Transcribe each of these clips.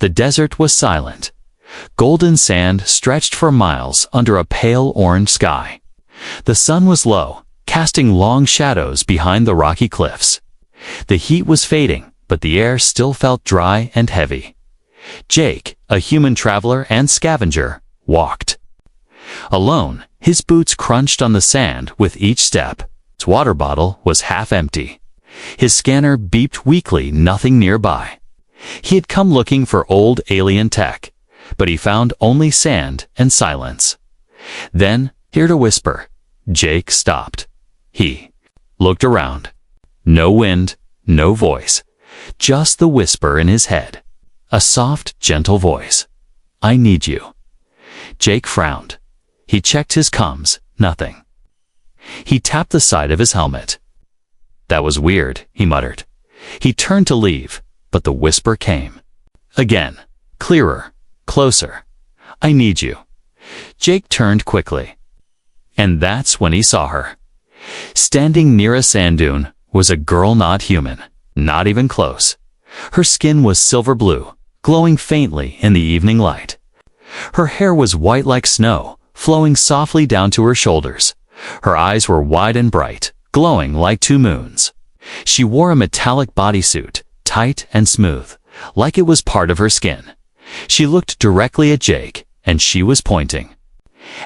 The desert was silent. Golden sand stretched for miles under a pale orange sky. The sun was low, casting long shadows behind the rocky cliffs. The heat was fading, but the air still felt dry and heavy. Jake, a human traveler and scavenger, walked. Alone, his boots crunched on the sand with each step. His water bottle was half empty. His scanner beeped weakly, nothing nearby. He had come looking for old alien tech, but he found only sand and silence. Then, heard a whisper. Jake stopped. He looked around. No wind, no voice, just the whisper in his head. A soft, gentle voice. I need you. Jake frowned. He checked his comms, nothing. He tapped the side of his helmet. That was weird, he muttered. He turned to leave, but the whisper came. Again, clearer, closer. I need you. Jake turned quickly. And that's when he saw her. Standing near a sand dune was a girl not human, not even close. Her skin was silver blue, glowing faintly in the evening light. Her hair was white like snow, flowing softly down to her shoulders. Her eyes were wide and bright, glowing like two moons. She wore a metallic bodysuit, tight and smooth, like it was part of her skin. She looked directly at Jake, and she was pointing.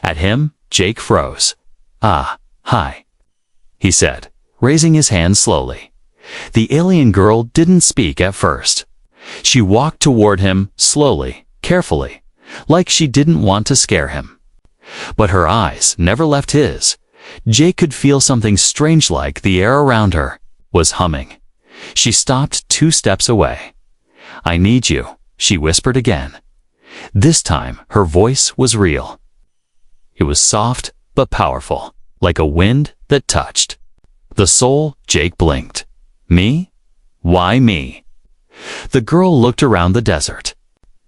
At him, Jake froze. Ah, hi, he said, raising his hand slowly. The alien girl didn't speak at first. She walked toward him, slowly, carefully, like she didn't want to scare him. But her eyes never left his. Jake could feel something strange, like the air around her was humming. She stopped 2 steps away. I need you, she whispered again. This time, her voice was real. It was soft, but powerful, like a wind that touched the soul. Jake blinked. Me? Why me? The girl looked around the desert.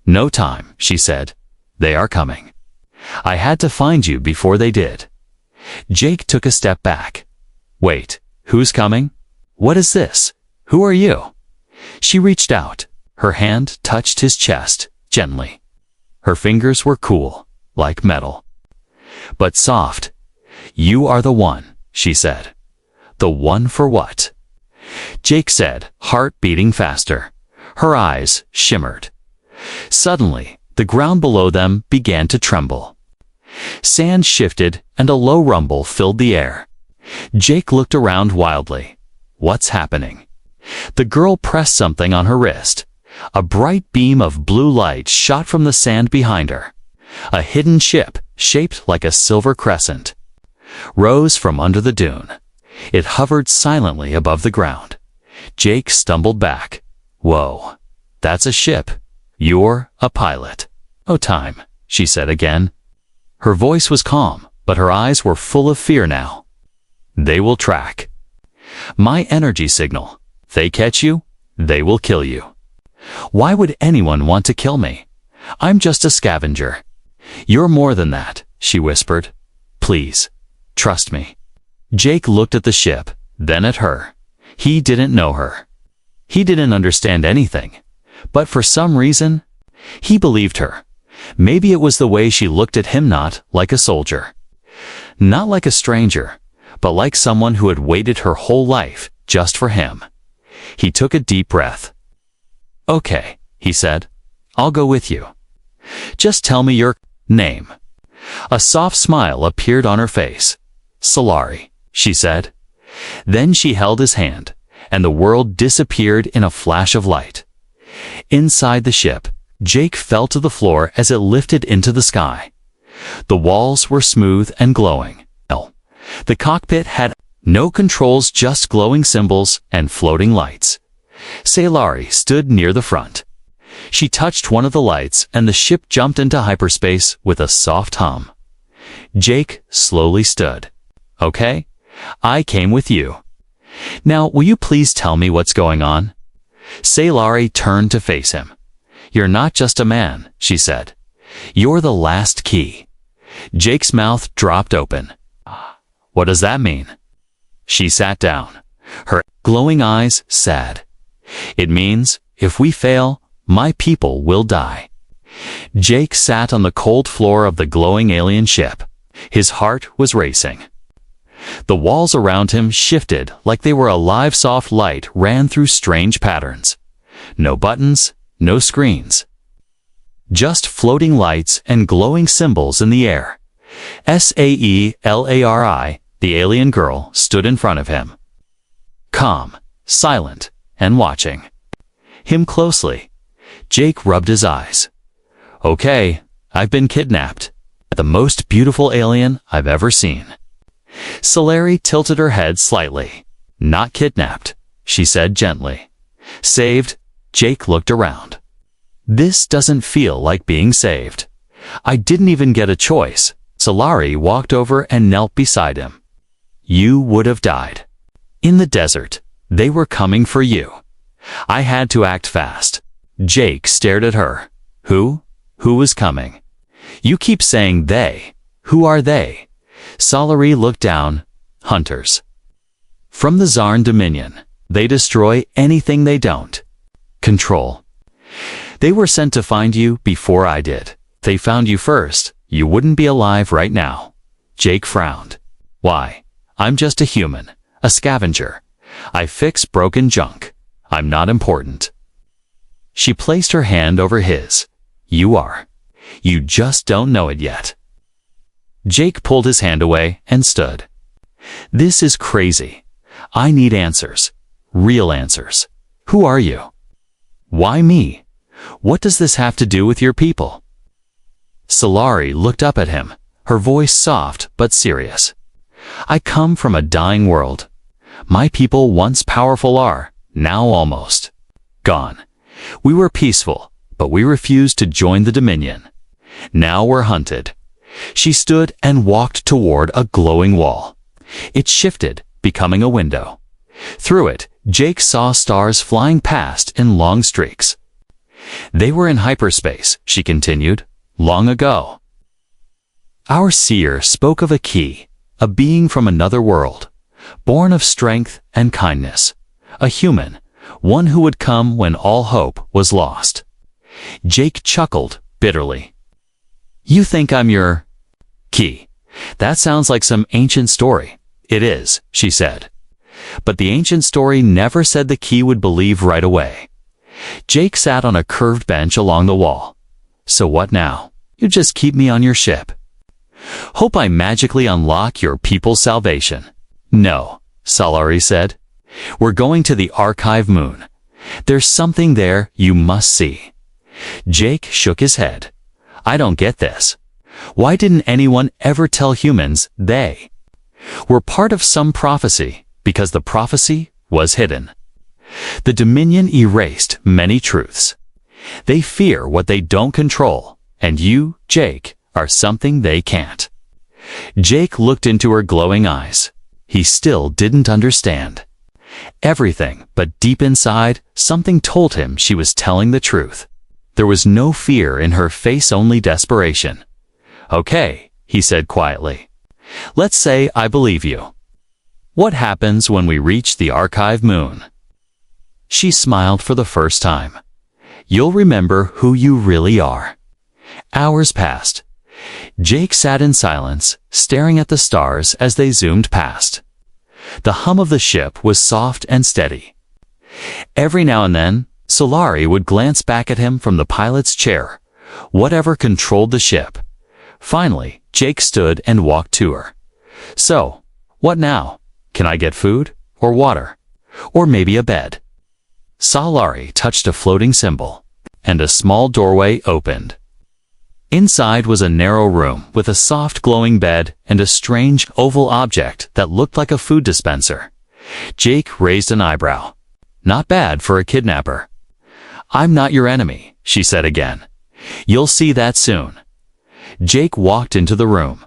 No time, she said. They are coming. I had to find you before they did. Jake took a step back. Wait, who's coming? What is this? Who are you? She reached out. Her hand touched his chest, gently. Her fingers were cool, like metal, but soft. You are the one, she said. The one for what? Jake said, heart beating faster. Her eyes shimmered. Suddenly, the ground below them began to tremble. Sand shifted and a low rumble filled the air. Jake looked around wildly. What's happening? The girl pressed something on her wrist. A bright beam of blue light shot from the sand behind her. A hidden ship, shaped like a silver crescent, rose from under the dune. It hovered silently above the ground. Jake stumbled back. Whoa, that's a ship. You're a pilot. Oh, time, she said again. Her voice was calm, but her eyes were full of fear now. They will track my energy signal. They catch you, they will kill you. Why would anyone want to kill me? I'm just a scavenger. You're more than that, she whispered. Please, trust me. Jake looked at the ship, then at her. He didn't know her. He didn't understand anything. But for some reason, he believed her. Maybe it was the way she looked at him, not like a soldier. Not like a stranger, but like someone who had waited her whole life just for him. He took a deep breath. Okay, he said. I'll go with you. Just tell me your name. A soft smile appeared on her face. Solari, she said. Then she held his hand, and the world disappeared in a flash of light. Inside the ship, Jake fell to the floor as it lifted into the sky. The walls were smooth and glowing. The cockpit had no controls, just glowing symbols and floating lights. Solari stood near the front. She touched one of the lights and the ship jumped into hyperspace with a soft hum. Jake slowly stood. Okay, I came with you. Now, will you please tell me what's going on? Solari turned to face him. You're not just a man, she said. You're the last key. Jake's mouth dropped open. What does that mean? She sat down, her glowing eyes sad. It means, if we fail, My people will die. Jake sat on the cold floor of the glowing alien ship. His heart was racing. The walls around him shifted like they were alive. Soft light ran through strange patterns. No buttons, no screens. Just floating lights and glowing symbols in the air. Saelari, the alien girl, stood in front of him. Calm, silent, and watching him closely. Jake rubbed his eyes. Okay, I've been kidnapped. The most beautiful alien I've ever seen. Saelari tilted her head slightly. Not kidnapped, she said gently. Saved. Jake looked around. This doesn't feel like being saved. I didn't even get a choice. Saelari walked over and knelt beside him. You would have died. In the desert, they were coming for you. I had to act fast. Jake stared at her. Who? Who was coming? You keep saying they. Who are they? Saelari looked down. Hunters. From the Zarn Dominion. They destroy anything they don't control. They were sent to find you before I did. They found you first. You wouldn't be alive right now. Jake frowned. Why? I'm just a human. A scavenger. I fix broken junk. I'm not important. She placed her hand over his. You are. You just don't know it yet. Jake pulled his hand away and stood. This is crazy. I need answers. Real answers. Who are you? Why me? What does this have to do with your people? Saelari looked up at him, her voice soft but serious. I come from a dying world. My people, once powerful, are now almost gone. We were peaceful, but we refused to join the Dominion. Now we're hunted. She stood and walked toward a glowing wall. It shifted, becoming a window. Through it, Jake saw stars flying past in long streaks. They were in hyperspace, she continued, long ago. Our seer spoke of a key, a being from another world, born of strength and kindness, a human, one who would come when all hope was lost. Jake chuckled bitterly. You think I'm your key? That sounds like some ancient story. It is, she said. But the ancient story never said the key would believe right away. Jake sat on a curved bench along the wall. So what now? You just keep me on your ship. Hope I magically unlock your people's salvation. No, Saelari said. We're going to the archive moon. There's something there you must see. Jake shook his head. I don't get this. Why didn't anyone ever tell humans they were part of some prophecy? Because the prophecy was hidden. The Dominion erased many truths. They fear what they don't control, and you, Jake, are something they can't. Jake looked into her glowing eyes. He still didn't understand everything, but deep inside, something told him she was telling the truth. There was no fear in her face, only desperation. Okay, he said quietly. Let's say I believe you. What happens when we reach the archive moon? She smiled for the first time. You'll remember who you really are. Hours passed. Jake sat in silence, staring at the stars as they zoomed past. The hum of the ship was soft and steady. Every now and then, Saelari would glance back at him from the pilot's chair, whatever controlled the ship. Finally, Jake stood and walked to her. So, what now? Can I get food? Or water? Or maybe a bed? Saelari touched a floating symbol, and a small doorway opened. Inside was a narrow room with a soft glowing bed and a strange oval object that looked like a food dispenser. Jake raised an eyebrow. Not bad for a kidnapper. I'm not your enemy, she said again. You'll see that soon. Jake walked into the room.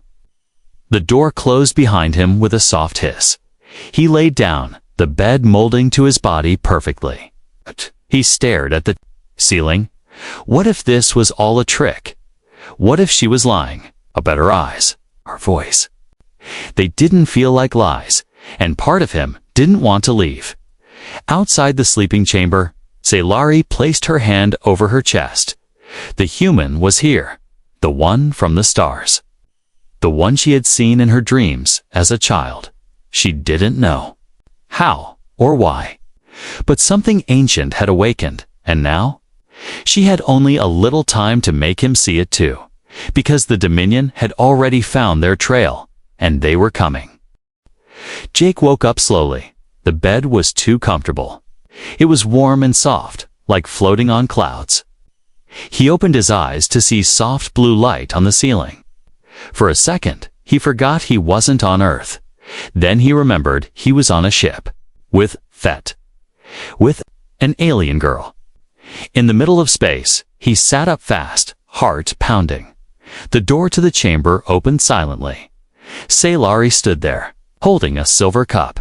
The door closed behind him with a soft hiss. He laid down, the bed molding to his body perfectly. He stared at the ceiling. What if this was all a trick? What if she was lying? About her eyes, her voice. They didn't feel like lies, and part of him didn't want to leave. Outside the sleeping chamber, Sailari placed her hand over her chest. The human was here, the one from the stars. The one she had seen in her dreams as a child. She didn't know how or why. But something ancient had awakened, and now? She had only a little time to make him see it too, because the Dominion had already found their trail, and they were coming. Jake woke up slowly. The bed was too comfortable. It was warm and soft, like floating on clouds. He opened his eyes to see soft blue light on the ceiling. For a second, he forgot he wasn't on Earth. Then he remembered he was on a ship, with Thet, with an alien girl. In the middle of space, he sat up fast, heart pounding. The door to the chamber opened silently. Sailari stood there, holding a silver cup.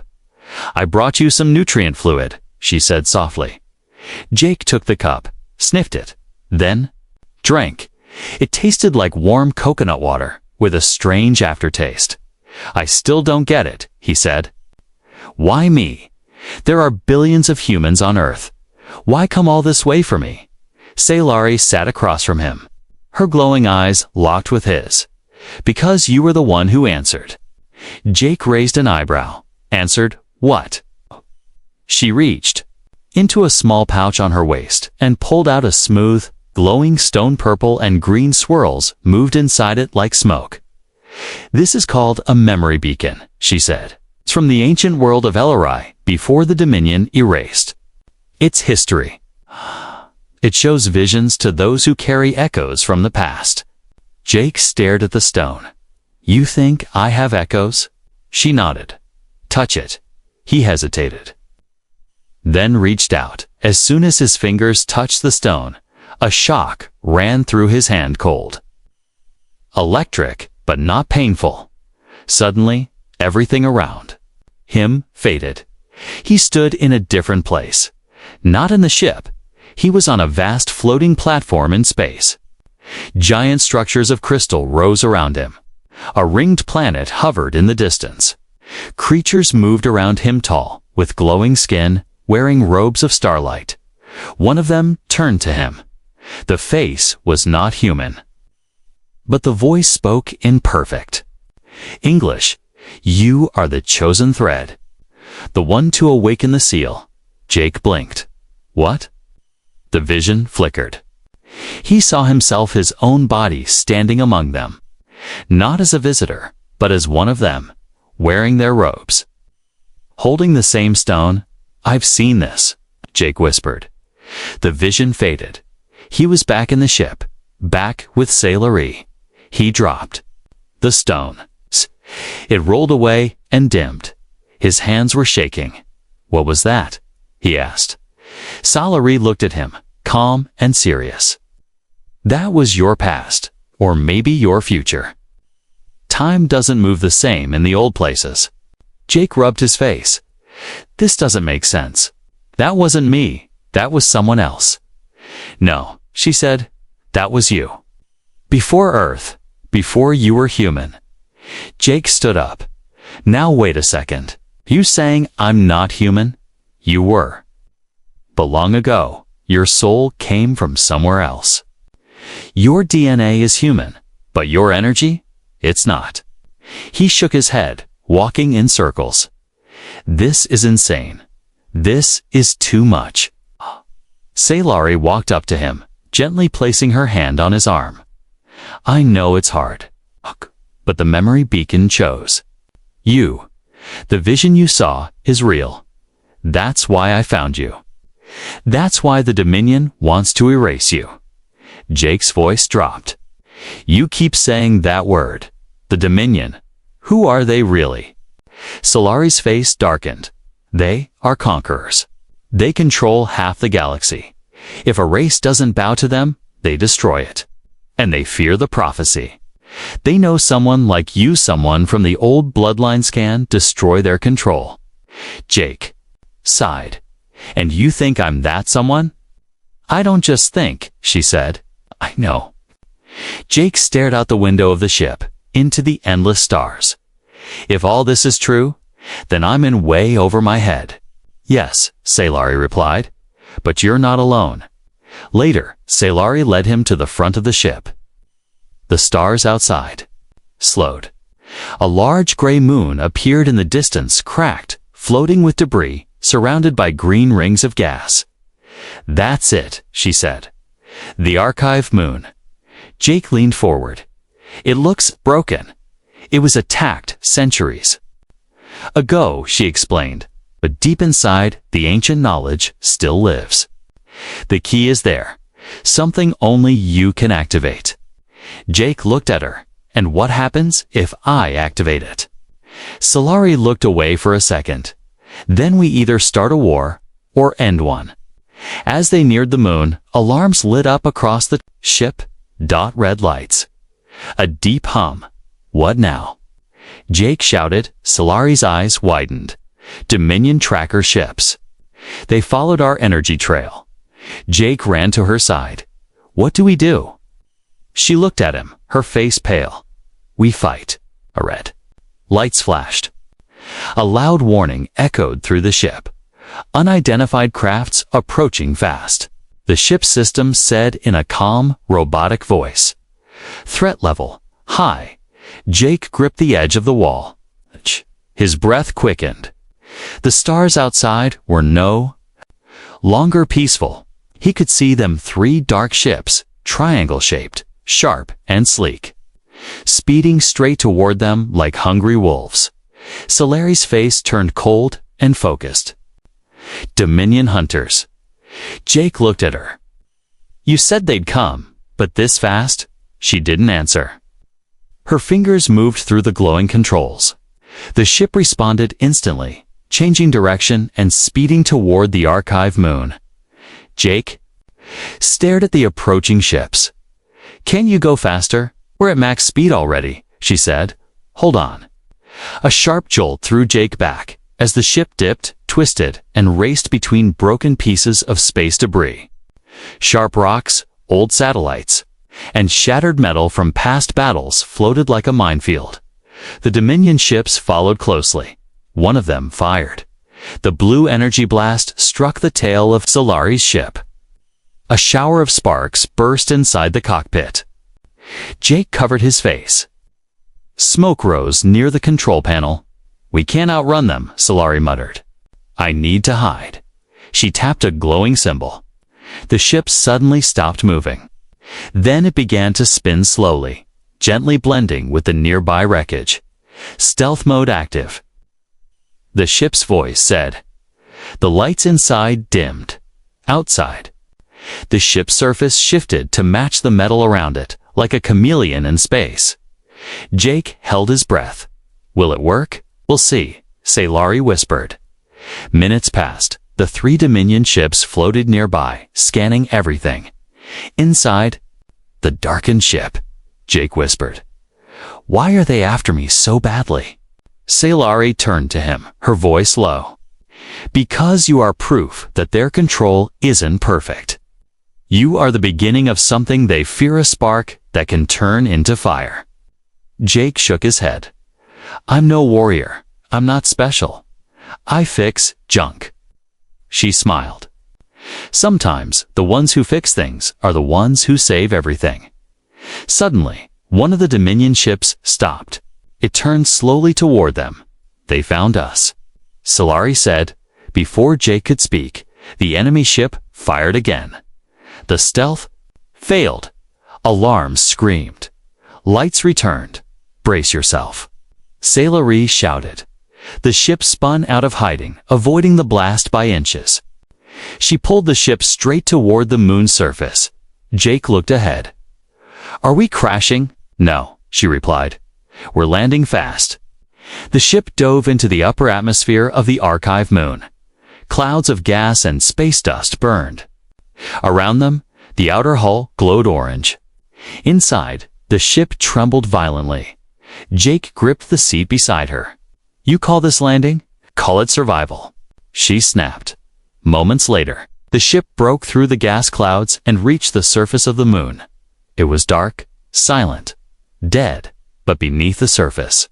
"I brought you some nutrient fluid," she said softly. Jake took the cup, sniffed it, then drank. It tasted like warm coconut water, with a strange aftertaste. "I still don't get it," he said. "Why me? There are billions of humans on Earth. Why come all this way for me?" Sailari sat across from him. Her glowing eyes locked with his. "Because you were the one who answered." Jake raised an eyebrow. "Answered what?" She reached into a small pouch on her waist and pulled out a smooth, glowing stone. Purple and green swirls moved inside it like smoke. "This is called a memory beacon," she said. "It's from the ancient world of Ellerai, before the Dominion erased its history. It shows visions to those who carry echoes from the past." Jake stared at the stone. "You think I have echoes?" She nodded. "Touch it." He hesitated, then reached out. As soon as his fingers touched the stone, a shock ran through his hand, cold, electric, but not painful. Suddenly, everything around him faded. He stood in a different place. Not in the ship. He was on a vast floating platform in space. Giant structures of crystal rose around him. A ringed planet hovered in the distance. Creatures moved around him, tall, with glowing skin, wearing robes of starlight. One of them turned to him. The face was not human, but the voice spoke in perfect English. "You are the chosen thread, the one to awaken the seal." Jake blinked. "What?" The vision flickered. He saw himself, his own body, standing among them. Not as a visitor, but as one of them, wearing their robes, holding the same stone. "I've seen this," Jake whispered. The vision faded. He was back in the ship, back with Sailari. He dropped the stone. It rolled away and dimmed. His hands were shaking. "What was that?" he asked. Sailari looked at him, calm and serious. "That was your past, or maybe your future. Time doesn't move the same in the old places." Jake rubbed his face. "This doesn't make sense. That wasn't me. That was someone else." "No," she said. "That was you. Before Earth, before you were human." Jake stood up. "Now wait a second. You saying I'm not human? You were. But long ago, your soul came from somewhere else. Your DNA is human, but your energy? It's not." He shook his head, walking in circles. "This is insane. This is too much." Sailari walked up to him, gently placing her hand on his arm. "I know it's hard, but the memory beacon chose you. The vision you saw is real. That's why I found you. That's why the Dominion wants to erase you." Jake's voice dropped. "You keep saying that word. The Dominion. Who are they really?" Sailari's face darkened. "They are conquerors. They control half the galaxy. If a race doesn't bow to them, they destroy it. And they fear the prophecy. They know someone like you, someone from the old bloodlines, can destroy their control." Jake sighed. "And you think I'm that someone?" "I don't just think," she said. "I know." Jake stared out the window of the ship, into the endless stars. "If all this is true, then I'm in way over my head." "Yes," Sailari replied. But you're not alone. Later, Salari led him to the front of the ship. The stars outside slowed. A large gray moon appeared in the distance, cracked, floating with debris, surrounded by green rings of gas. "That's it," she said. "The archive moon." Jake leaned forward. "It looks broken. It was attacked centuries ago," she explained, "but deep inside, the ancient knowledge still lives. The key is there, something only you can activate." Jake looked at her. "And what happens if I activate it?" Salari looked away for a second. "Then we either start a war or end one." As they neared the moon, alarms lit up across the ship. Red lights. A deep hum. "What now?" Jake shouted. Salari's eyes widened. "Dominion tracker ships. They followed our energy trail." Jake ran to her side. "What do we do?" She looked at him, her face pale. "We fight." A red lights flashed. A loud warning echoed through the ship. "Unidentified crafts approaching fast." The ship's system said in a calm, robotic voice. "Threat level high." Jake gripped the edge of the wall. His breath quickened. The stars outside were no longer peaceful. He could see them, 3 dark ships, triangle-shaped, sharp and sleek, speeding straight toward them like hungry wolves. Salari's face turned cold and focused. "Dominion hunters." Jake looked at her. "You said they'd come, but this fast?" She didn't answer. Her fingers moved through the glowing controls. The ship responded instantly, changing direction and speeding toward the archive moon. Jake stared at the approaching ships. "Can't you go faster? We're at max speed already," she said. "Hold on." A sharp jolt threw Jake back as the ship dipped, twisted, and raced between broken pieces of space debris. Sharp rocks, old satellites, and shattered metal from past battles floated like a minefield. The Dominion ships followed closely. One of them fired. The blue energy blast struck the tail of Salari's ship. A shower of sparks burst inside the cockpit. Jake covered his face. Smoke rose near the control panel. "We can't outrun them," Salari muttered. "I need to hide." She tapped a glowing symbol. The ship suddenly stopped moving. Then it began to spin slowly, gently blending with the nearby wreckage. "Stealth mode active," the ship's voice said. The lights inside dimmed. Outside, the ship's surface shifted to match the metal around it, like a chameleon in space. Jake held his breath. "Will it work? We'll see," Salari whispered. Minutes passed. The 3 Dominion ships floated nearby, scanning everything. Inside the darkened ship, Jake whispered. "Why are they after me so badly?" Salari turned to him, her voice low. "Because you are proof that their control isn't perfect. You are the beginning of something they fear, a spark that can turn into fire." Jake shook his head. "I'm no warrior. I'm not special. I fix junk." She smiled. "Sometimes the ones who fix things are the ones who save everything." Suddenly, one of the Dominion ships stopped. It turned slowly toward them. "They found us," Salari said. Before Jake could speak, the enemy ship fired again. The stealth failed. Alarms screamed. Lights returned. "Brace yourself," Salari shouted. The ship spun out of hiding, avoiding the blast by inches. She pulled the ship straight toward the moon's surface. Jake looked ahead. "Are we crashing?" "No," she replied. "We're landing fast." The ship dove into the upper atmosphere of the archive moon. Clouds of gas and space dust burned. Around them, the outer hull glowed orange. Inside, the ship trembled violently. Jake gripped the seat beside her. "You call this landing? Call it survival," she snapped. Moments later, the ship broke through the gas clouds and reached the surface of the moon. It was dark, silent, dead, but beneath the surface,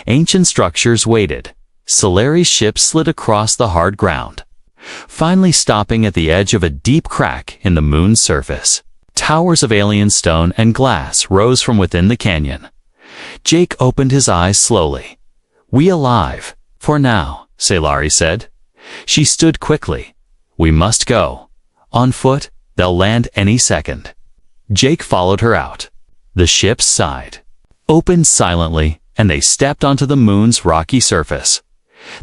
ancient structures waited. Salari's ship slid across the hard ground. finally stopping at the edge of a deep crack in the moon's surface. Towers of alien stone and glass rose from within the canyon. Jake opened his eyes slowly. "We alive, for now," Sailari said. She stood quickly. "We must go. On foot, they'll land any second." Jake followed her out. The ship's side opened silently, and they stepped onto the moon's rocky surface.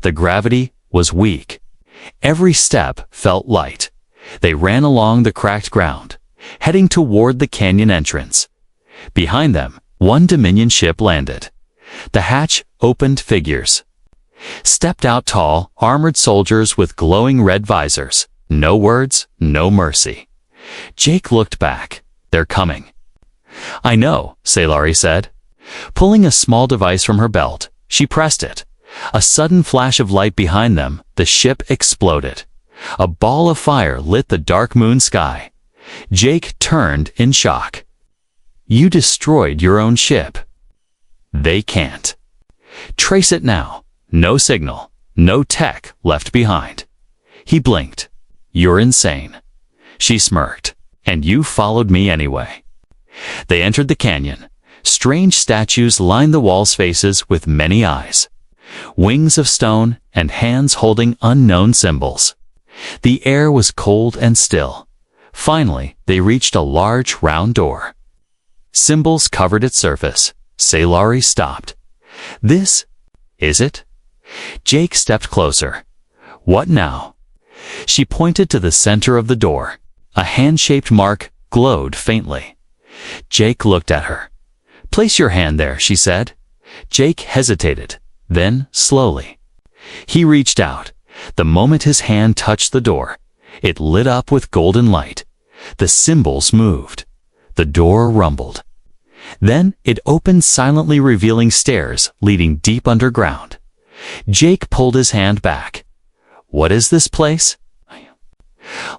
The gravity was weak. Every step felt light. They ran along the cracked ground, heading toward the canyon entrance. Behind them, one Dominion ship landed. The hatch opened. Figures stepped out, tall, armored soldiers with glowing red visors. No words, no mercy. Jake looked back. "They're coming." "I know," Sailari said. Pulling a small device from her belt, she pressed it. A sudden flash of light behind them, the ship exploded. A ball of fire lit the dark moon sky. Jake turned in shock. "You destroyed your own ship." "They can't. Trace it now. No signal, no tech left behind." He blinked. "You're insane." She smirked. "And you followed me anyway." They entered the canyon. Strange statues lined the wall's faces with many eyes. Wings of stone and hands holding unknown symbols. The air was cold and still. Finally, they reached a large round door. Symbols covered its surface. Sailari stopped. "This is it?" Jake stepped closer. "What now?" She pointed to the center of the door. A hand-shaped mark glowed faintly. Jake looked at her. "Place your hand there," she said. Jake hesitated, then slowly. He reached out. The moment his hand touched the door, it lit up with golden light. The symbols moved. The door rumbled. Then it opened silently, revealing stairs leading deep underground. Jake pulled his hand back. "What is this place?"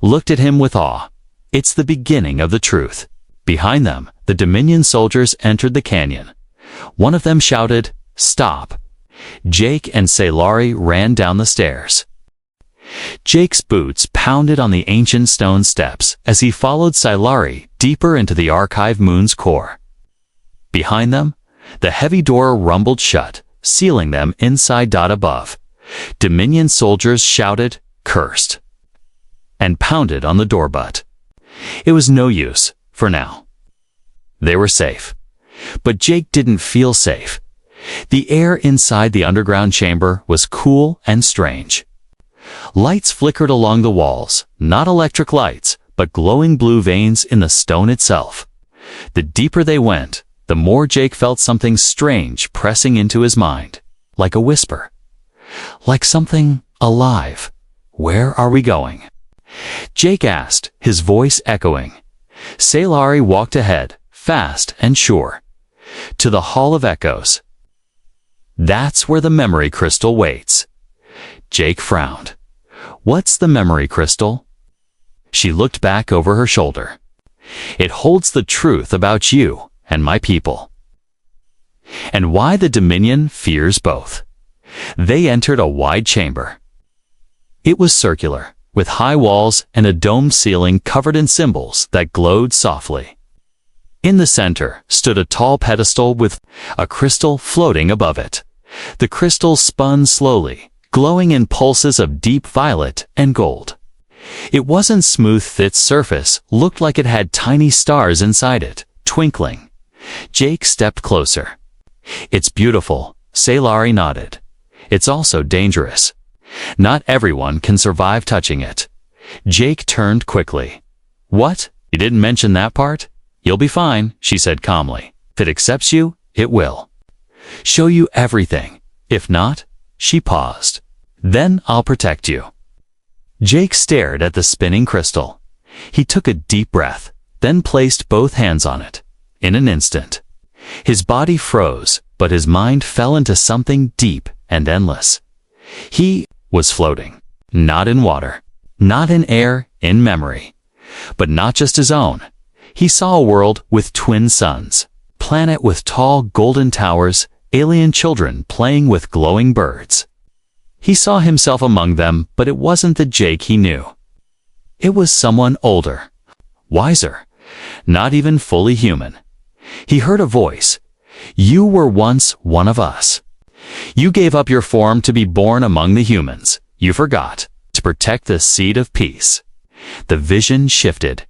Looked at him with awe. "It's the beginning of the truth." Behind them, the Dominion soldiers entered the canyon. One of them shouted, "Stop!" Jake and Sailari ran down the stairs. Jake's boots pounded on the ancient stone steps as he followed Sailari deeper into the archive moon's core. Behind them, the heavy door rumbled shut, sealing them inside. Above, Dominion soldiers shouted, cursed, and pounded on the door butt. It was no use, for now. They were safe. But Jake didn't feel safe. The air inside the underground chamber was cool and strange. Lights flickered along the walls, not electric lights, but glowing blue veins in the stone itself. The deeper they went, the more Jake felt something strange pressing into his mind, like a whisper. Like something alive. "Where are we going?" Jake asked, his voice echoing. Sailari walked ahead, fast and sure. To the Hall of Echoes. "That's where the memory crystal waits." Jake frowned. "What's the memory crystal?" She looked back over her shoulder. "It holds the truth about you and my people." And why the Dominion fears both. They entered a wide chamber. It was circular, with high walls and a domed ceiling covered in symbols that glowed softly. In the center stood a tall pedestal with a crystal floating above it. The crystal spun slowly, glowing in pulses of deep violet and gold. It wasn't smooth. Its surface looked like it had tiny stars inside it, twinkling. Jake stepped closer. "It's beautiful," Sailari nodded. "It's also dangerous. Not everyone can survive touching it." Jake turned quickly. "What? You didn't mention that part?" "You'll be fine," she said calmly. "If it accepts you, it will. Show you everything. If not," she paused, "then I'll protect you." Jake stared at the spinning crystal. He took a deep breath, then placed both hands on it. In an instant, his body froze, but his mind fell into something deep and endless. He was floating, not in water, not in air, in memory. But not just his own. He saw a world with twin suns, planet with tall golden towers, alien children playing with glowing birds. He saw himself among them, but it wasn't the Jake he knew. It was someone older, wiser, not even fully human. He heard a voice. "You were once one of us. You gave up your form to be born among the humans. You forgot to protect the seed of peace." The vision shifted.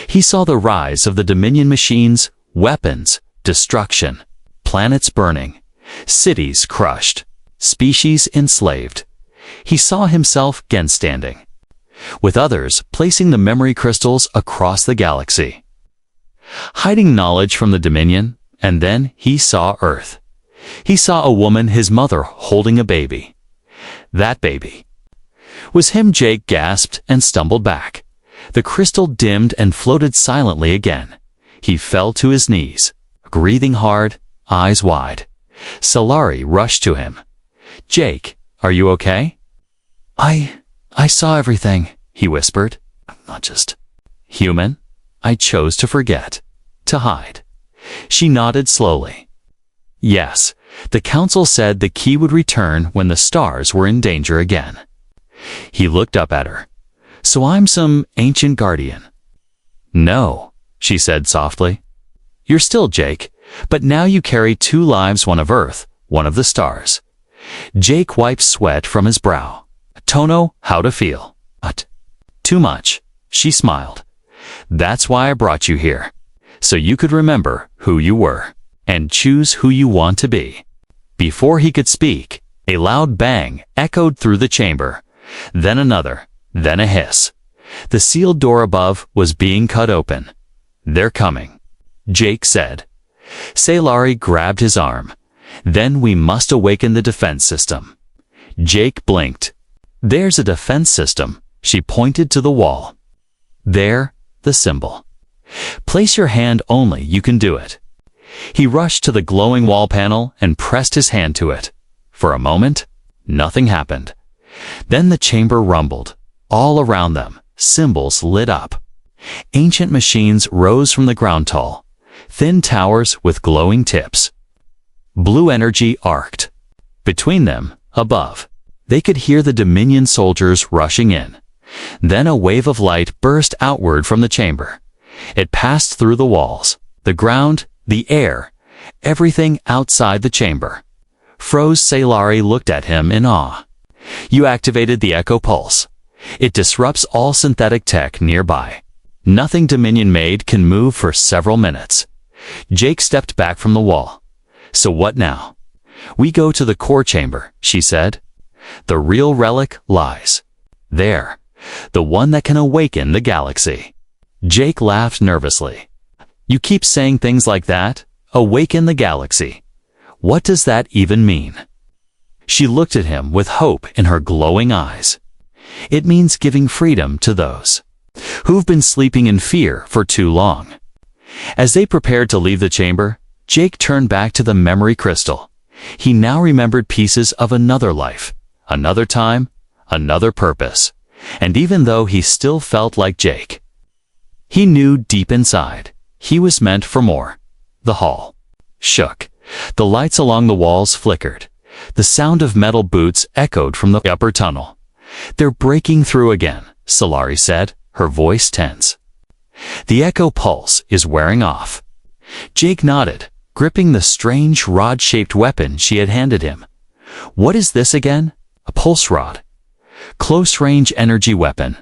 He saw the rise of the Dominion machines, weapons, destruction, planets burning, cities crushed, species enslaved. He saw himself again standing, with others placing the memory crystals across the galaxy, hiding knowledge from the Dominion. And then he saw Earth. He saw a woman, his mother, holding a baby. That baby was him. Jake gasped and stumbled back. The crystal dimmed and floated silently again. He fell to his knees, breathing hard, eyes wide. Solari rushed to him. "Jake, are you okay?" I saw everything," he whispered. "I'm not just human. I chose to forget, to hide." She nodded slowly. Yes, the council said the key would return when the stars were in danger again. He looked up at her. "So I'm some ancient guardian?" "No," she said softly. "You're still Jake, but now you carry two lives, one of Earth, one of the stars." Jake wiped sweat from his brow. "Tono, how to feel?" "But too much," she smiled. "That's why I brought you here, so you could remember who you were and choose who you want to be." Before he could speak, a loud bang echoed through the chamber, then another, then a hiss. The sealed door above was being cut open. "They're coming," Jake said. Solari grabbed his arm. "Then we must awaken the defense system." Jake blinked. "There's a defense system." She pointed to the wall. "There, the symbol. Place your hand only, you can do it." He rushed to the glowing wall panel and pressed his hand to it. For a moment, nothing happened. Then the chamber rumbled. All around them, symbols lit up. Ancient machines rose from the ground, tall, thin towers with glowing tips. Blue energy arced. Between them, above, they could hear the Dominion soldiers rushing in. Then a wave of light burst outward from the chamber. It passed through the walls, the ground, the air, everything outside the chamber. Froze. Solari looked at him in awe. "You activated the Echo Pulse. It disrupts all synthetic tech nearby. Nothing Dominion made can move for several minutes." Jake stepped back from the wall. "So what now?" "We go to the core chamber," she said. "The real relic lies there, the one that can awaken the galaxy." Jake laughed nervously. "You keep saying things like that? Awaken the galaxy. What does that even mean?" She looked at him with hope in her glowing eyes. "It means giving freedom to those who've been sleeping in fear for too long." As they prepared to leave the chamber, Jake turned back to the memory crystal. He now remembered pieces of another life, another time, another purpose. And even though he still felt like Jake, he knew deep inside he was meant for more. The hall shook. The lights along the walls flickered. The sound of metal boots echoed from the upper tunnel. "They're breaking through again," Solari said, her voice tense. "The Echo Pulse is wearing off." Jake nodded, gripping the strange rod-shaped weapon she had handed him. "What is this again?" "A pulse rod. Close-range energy weapon.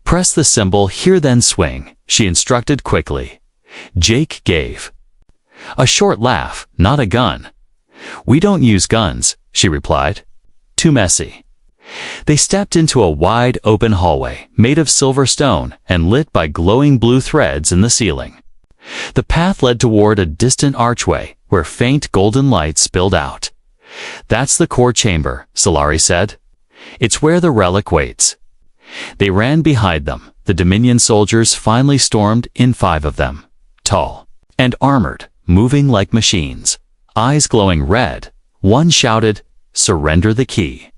Press the symbol here, then swing," she instructed quickly. Jake gave a short laugh. "Not a gun." "We don't use guns," she replied. "Too messy." They stepped into a wide open hallway made of silver stone and lit by glowing blue threads in the ceiling. The path led toward a distant archway where faint golden light spilled out. "That's the core chamber," Solari said. "It's where the relic waits." They ran behind them. The Dominion soldiers finally stormed in, 5 of them, tall and armored, moving like machines, eyes glowing red. One shouted, "Surrender the key."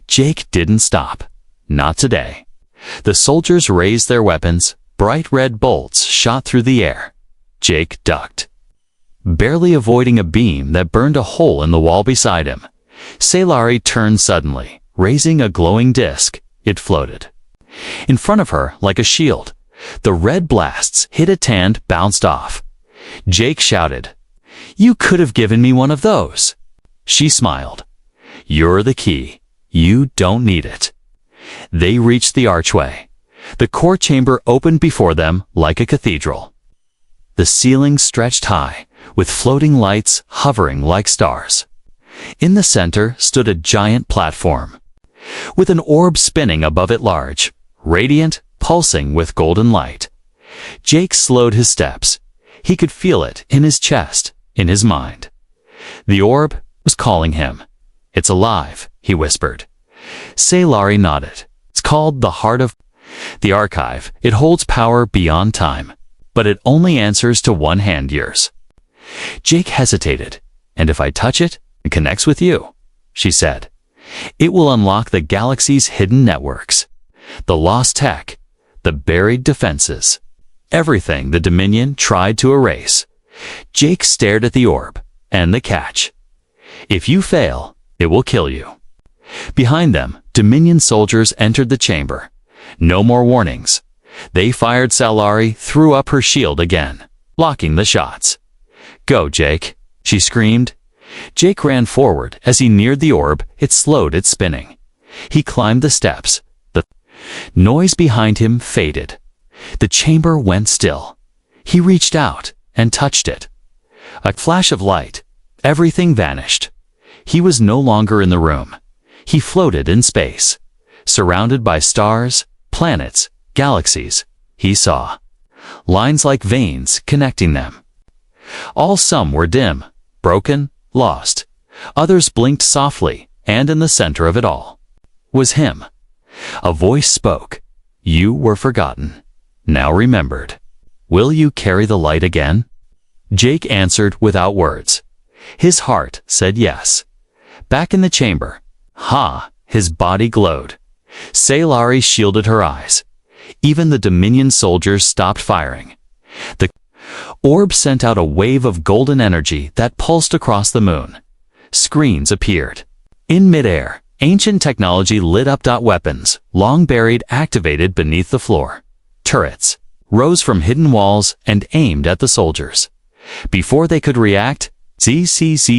Jake didn't stop. Not today. The soldiers raised their weapons. Bright red bolts shot through the air. Jake ducked, barely avoiding a beam that burned a hole in the wall beside him. Sailari turned suddenly, raising a glowing disk. It floated. In front of her, like a shield, the red blasts hit it and bounced off. Jake shouted, "You could have given me one of those." She smiled. "You're the key. You don't need it." They reached the archway. The core chamber opened before them like a cathedral. The ceiling stretched high, with floating lights hovering like stars. In the center stood a giant platform, with an orb spinning above it large, radiant, pulsing with golden light. Jake slowed his steps. He could feel it in his chest, in his mind. The orb was calling him. "It's alive," he whispered. Sailari nodded. "It's called the Heart of the Archive. It holds power beyond time, but it only answers to one hand yours." Jake hesitated. "And if I touch it, it connects with you," she said. "It will unlock the galaxy's hidden networks, the lost tech, the buried defenses, everything the Dominion tried to erase." Jake stared at the orb, and the catch. "If you fail, it will kill you." Behind them, Dominion soldiers entered the chamber. No more warnings. They fired. Sailari threw up her shield again, blocking the shots. "Go, Jake," she screamed. Jake ran forward. As he neared the orb, it slowed its spinning. He climbed the steps. The noise behind him faded. The chamber went still. He reached out and touched it. A flash of light. Everything vanished. He was no longer in the room. He floated in space, surrounded by stars, planets, galaxies. He saw lines like veins connecting them. Some were dim, broken, lost. Others blinked softly, and in the center of it all was him. A voice spoke. "You were forgotten, now remembered. Will you carry the light again?" Jake answered without words. His heart said yes. Back in the chamber, his body glowed. Sailari shielded her eyes. Even the Dominion soldiers stopped firing. The orb sent out a wave of golden energy that pulsed across the moon. Screens appeared. In midair, ancient technology lit up. Weapons, long buried, activated beneath the floor. Turrets rose from hidden walls and aimed at the soldiers. Before they could react, CCTB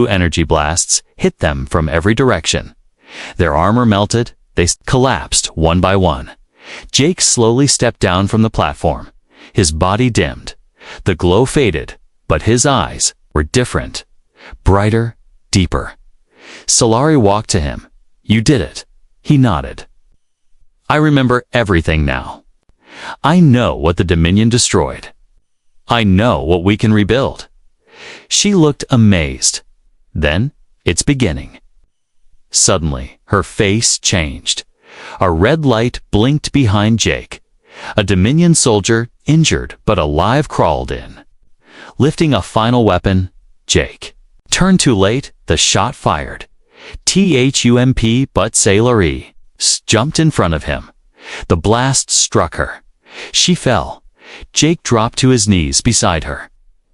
energy blasts hit them from every direction. Their armor melted. They collapsed one by one. Jake slowly stepped down from the platform. His body dimmed. The glow faded, but his eyes were different. Brighter, deeper. Sailari walked to him. "You did it." He nodded. "I remember everything now. I know what the Dominion destroyed. I know what we can rebuild." She looked amazed. "Then, it's beginning." Suddenly, her face changed. A red light blinked behind Jake. A Dominion soldier, injured but alive, crawled in. Lifting a final weapon, Jake turned too late. The shot fired. THUMP, but Sailari jumped in front of him. The blast struck her. She fell. Jake dropped to his knees beside her.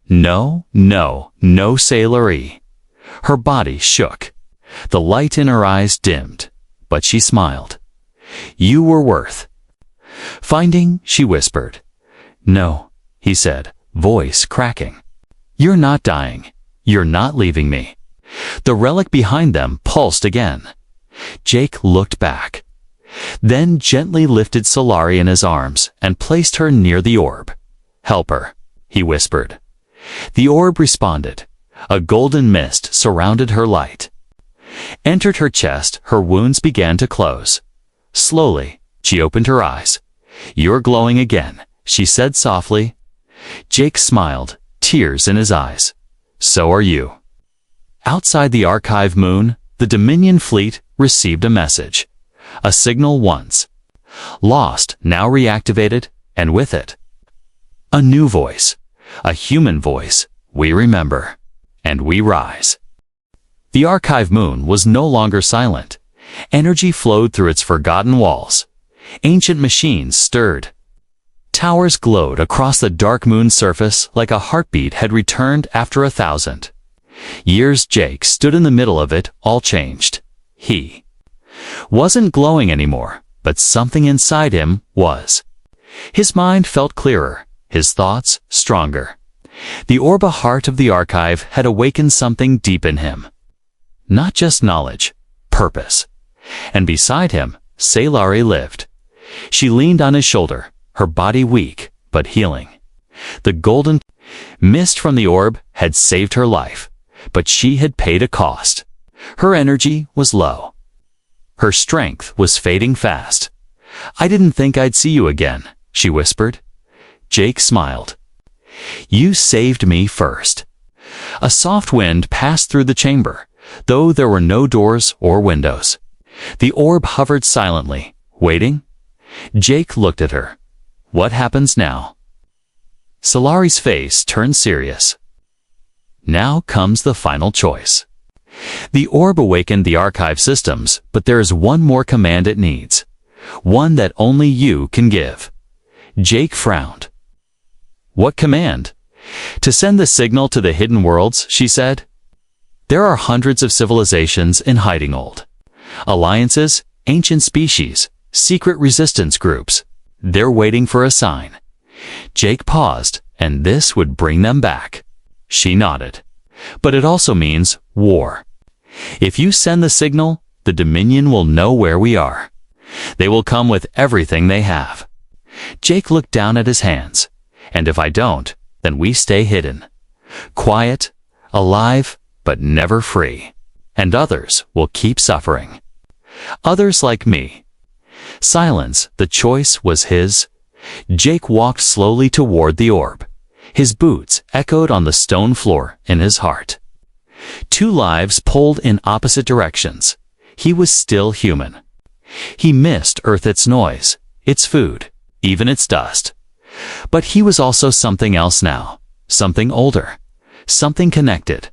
"No, no, no, Sailari." Her body shook. The light in her eyes dimmed, but she smiled. "You were worth finding," she whispered. "No," he said, voice cracking. "You're not dying. You're not leaving me." The relic behind them pulsed again. Jake looked back, then gently lifted Sailari in his arms and placed her near the orb. "Help her," he whispered. The orb responded. A golden mist surrounded her. Light entered her chest. Her wounds began to close. Slowly, she opened her eyes. "You're glowing again," she said softly. Jake smiled, tears in his eyes. "So are you." Outside the archive moon, the Dominion fleet received a message. A signal once lost, now reactivated, and with it, a new voice. A human voice. "We remember, and we rise." The archive moon was no longer silent. Energy flowed through its forgotten walls. Ancient machines stirred. Towers glowed across the dark moon's surface like a heartbeat had returned after 1,000. Years Jake stood in the middle of it, all changed. He wasn't glowing anymore, but something inside him was. His mind felt clearer, his thoughts stronger. The Orba heart of the archive had awakened something deep in him. Not just knowledge, purpose. And beside him, Sailari lived. She leaned on his shoulder, her body weak, but healing. The golden mist from the orb had saved her life, but she had paid a cost. Her energy was low. Her strength was fading fast. "I didn't think I'd see you again," she whispered. Jake smiled. "You saved me first." A soft wind passed through the chamber, though there were no doors or windows. The orb hovered silently, waiting. Jake looked at her. "What happens now?" Solari's face turned serious. "Now comes the final choice." The orb awakened the archive systems, but there is one more command it needs. One that only you can give. Jake frowned. "What command?" "To send the signal to the hidden worlds," she said. "There are hundreds of civilizations in hiding old. Alliances, ancient species, secret resistance groups. They're waiting for a sign." Jake paused, and this would bring them back. She nodded. "But it also means war. If you send the signal, the Dominion will know where we are. They will come with everything they have." Jake looked down at his hands. "And if I don't, then we stay hidden. Quiet, alive, but never free. And others will keep suffering. Others like me." Silence, the choice was his. Jake walked slowly toward the orb. His boots echoed on the stone floor in his heart. Two lives pulled in opposite directions. He was still human. He missed Earth, its noise, its food, even its dust. But he was also something else now, something older, something connected.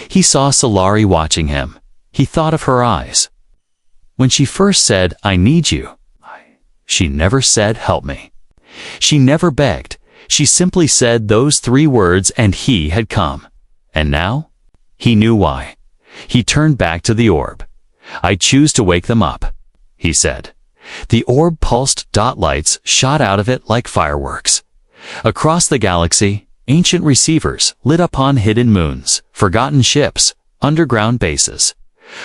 He saw Solari watching him. He thought of her eyes. When she first said, "I need you," she never said, "Help me." She never begged. She simply said those three words and he had come. And now? He knew why. He turned back to the orb. "I choose to wake them up," he said. The orb pulsed, dot lights shot out of it like fireworks. Across the galaxy, ancient receivers lit upon hidden moons, forgotten ships, underground bases.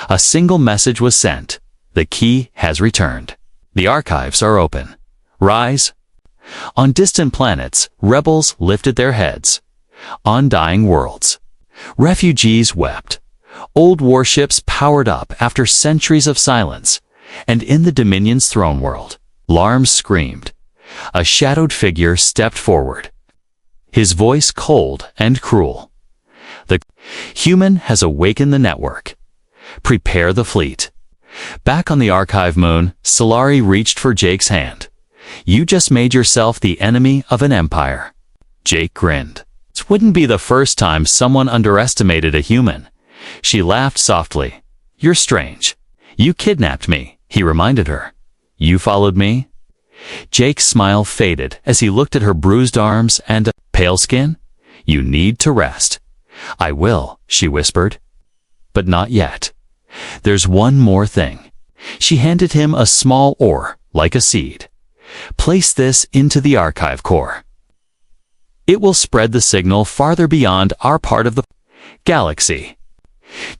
A single message was sent. "The key has returned. The archives are open. Rise." On distant planets, rebels lifted their heads. On dying worlds, refugees wept. Old warships powered up after centuries of silence. And in the Dominion's throne world, alarms screamed. A shadowed figure stepped forward. His voice cold and cruel. "The human has awakened the network. Prepare the fleet." Back on the archive moon, Solari reached for Jake's hand. "You just made yourself the enemy of an empire." Jake grinned. It wouldn't be the first time someone underestimated a human. She laughed softly. "You're strange. You kidnapped me," he reminded her. "You followed me?" Jake's smile faded as he looked at her bruised arms and pale skin. "You need to rest." "I will," she whispered. "But not yet. There's one more thing." She handed him a small ore, like a seed. "Place this into the archive core. It will spread the signal farther beyond our part of the galaxy."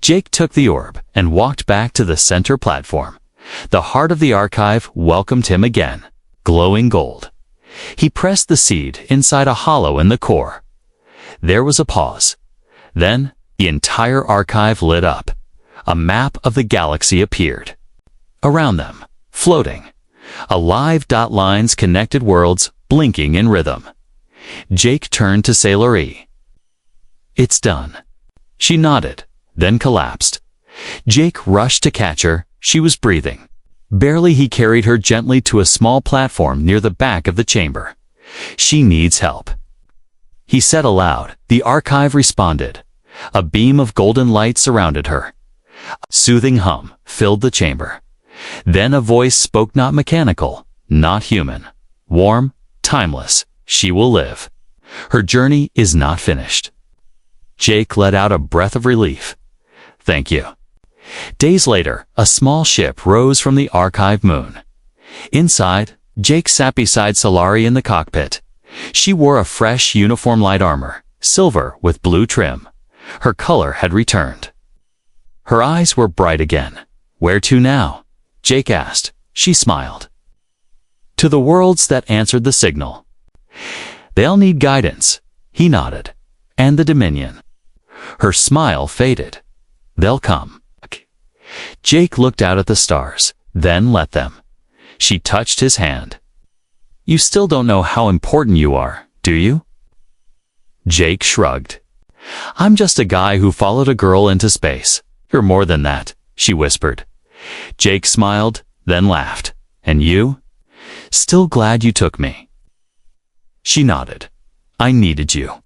Jake took the orb and walked back to the center platform. The heart of the archive welcomed him again, glowing gold. He pressed the seed inside a hollow in the core. There was a pause. Then, the entire archive lit up. A map of the galaxy appeared. Around them, floating, alive dot lines connected worlds blinking in rhythm. Jake turned to Sailari. "It's done." She nodded, then collapsed. Jake rushed to catch her. She was breathing. Barely he carried her gently to a small platform near the back of the chamber. "She needs help," he said aloud. The archive responded. A beam of golden light surrounded her. A soothing hum filled the chamber. Then a voice spoke, not mechanical, not human. Warm, timeless. "She will live. Her journey is not finished." Jake let out a breath of relief. Thank you. Days later, a small ship rose from the archive moon. Inside, Jake sat beside Solari in the cockpit. She wore a fresh uniform light armor, silver with blue trim. Her color had returned. Her eyes were bright again. Where to now? Jake asked. She smiled. To the worlds that answered the signal. They'll need guidance. He nodded. And the Dominion. Her smile faded. They'll come. Jake looked out at the stars, then let them. She touched his hand. You still don't know how important you are, do you? Jake shrugged. I'm just a guy who followed a girl into space. You're more than that, she whispered. Jake smiled, then laughed. And you? Still glad you took me. She nodded. I needed you.